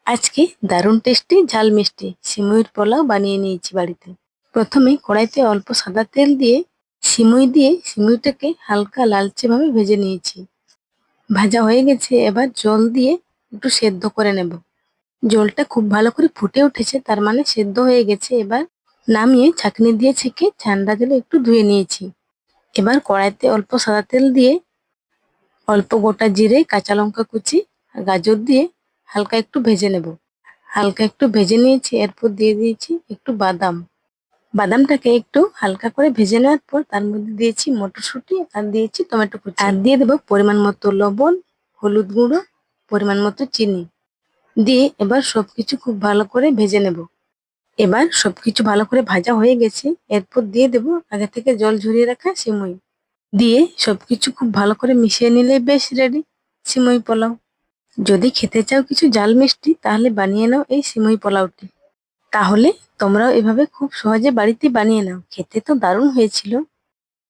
আজকে দারুণ টেস্টি ঝাল মিষ্টি সিমুইর পোলাও বানিয়ে নিয়েছি বাড়িতে। প্রথমে কড়াইতে অল্প সাদা তেল দিয়ে সিমুইটাকে হালকা লালচে ভাবে ভেজে নিয়েছি। ভাজা হয়ে গেছে, এবার জল দিয়ে একটু সেদ্ধ করে নেব। জলটা খুব ভালো করে ফুটে উঠেছে, তার মানে সেদ্ধ হয়ে গেছে। এবার নামিয়ে ছাঁকনি দিয়ে ছেঁকে ঠান্ডা জলে একটু ধুয়ে নিয়েছি। এবার কড়াইতে অল্প সাদা তেল দিয়ে অল্প গোটা জিরে, কাঁচা লঙ্কা কুচি আর গাজর দিয়ে হালকা একটু ভেজে নেব। হালকা একটু ভেজে নিয়েছি, এরপর দিয়ে দিয়েছি একটু বাদাম। বাদামটাকে একটু হালকা করে ভেজে নেওয়ার পর তার মধ্যে দিয়েছি মটরশুঁটি আর দিয়েছি টমেটো কুচি, আর দিয়ে দেবো পরিমাণ মতো লবণ, হলুদ গুঁড়ো, পরিমাণ মতো চিনি দিয়ে এবার সবকিছু খুব ভালো করে ভেজে নেব। এবার সবকিছু ভালো করে ভাজা হয়ে গেছে, এরপর দিয়ে দেবো আগে থেকে জল ঝরিয়ে রাখা সিমুই। দিয়ে সবকিছু খুব ভালো করে মিশিয়ে নিলে বেশ রেডি সিমুই পোলাও। যদি খেতে চাও কিছু ঝাল মিষ্টি, তাহলে বানিয়ে নাও এই সিমুই পোলাওটি। তাহলে তোমরাও এভাবে খুব সহজে বাড়িতে বানিয়ে নাও। খেতে তো দারুণ হয়েছিল।